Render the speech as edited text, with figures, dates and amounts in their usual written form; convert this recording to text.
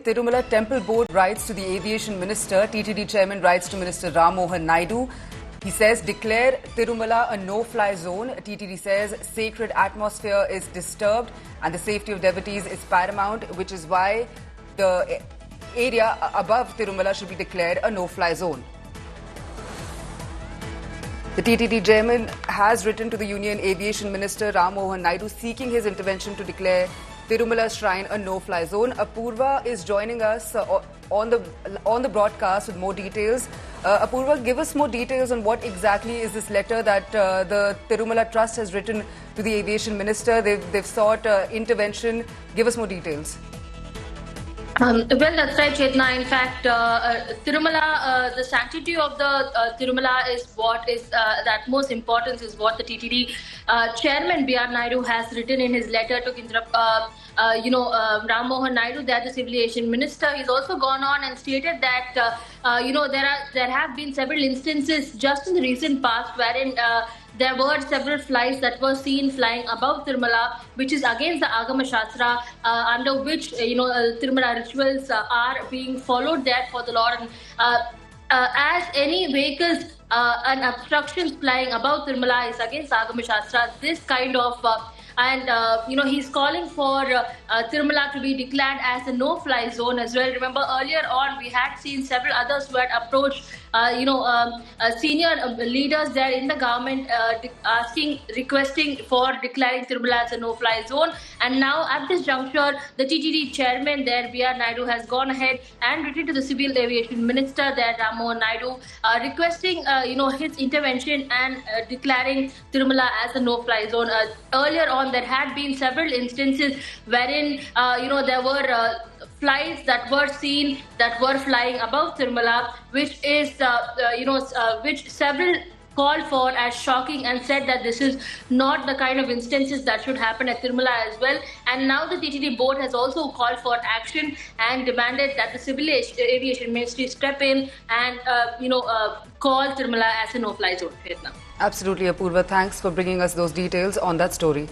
Tirumala Temple Board writes to the Aviation Minister. TTD Chairman writes to Minister Ram Mohan Naidu. He says, declare Tirumala a no-fly zone. TTD says, sacred atmosphere is disturbed and the safety of devotees is paramount, which is why the area above Tirumala should be declared a no-fly zone. The TTD chairman has written to the Union Aviation Minister Ram Mohan Naidu seeking his intervention to declare Tirumala Shrine a no-fly zone. Apurva is joining us on the broadcast with more details. Apurva, give us more details on what exactly is this letter that the Tirumala Trust has written to the Aviation Minister. They've sought intervention. Give us more details. Well, that's right, Chetna. In fact, Tirumala, the sanctity of the Tirumala is what is that most importance is what the TTD chairman B.R. Naidu has written in his letter to Ram Mohan Naidu, that the civil aviation minister. He's also gone on and stated that there have been several instances just in the recent past wherein there were several flights that were seen flying above Tirumala, which is against the Agama Shastra, under which Tirumala rituals are being followed there for the Lord. And as any vehicles and obstructions flying above Tirumala is against Agama Shastra, this kind of he's calling for Tirumala to be declared as a no-fly zone as well. Remember, earlier on, we had seen several others who had approached, senior leaders there in the government requesting for declaring Tirumala as a no-fly zone. And now, at this juncture, the TTD chairman there, B.R. Naidu, has gone ahead and written to the civil aviation minister there, Ram Mohan Naidu, requesting, his intervention and declaring Tirumala as a no-fly zone. Earlier on, there had been several instances wherein, there were flights that were seen that were flying above Tirumala, which is, which several called for as shocking and said that this is not the kind of instances that should happen at Tirumala as well. And now the TTD board has also called for action and demanded that the civil aviation ministry step in and, call Tirumala as a no-fly zone. Absolutely, Apurva. Thanks for bringing us those details on that story.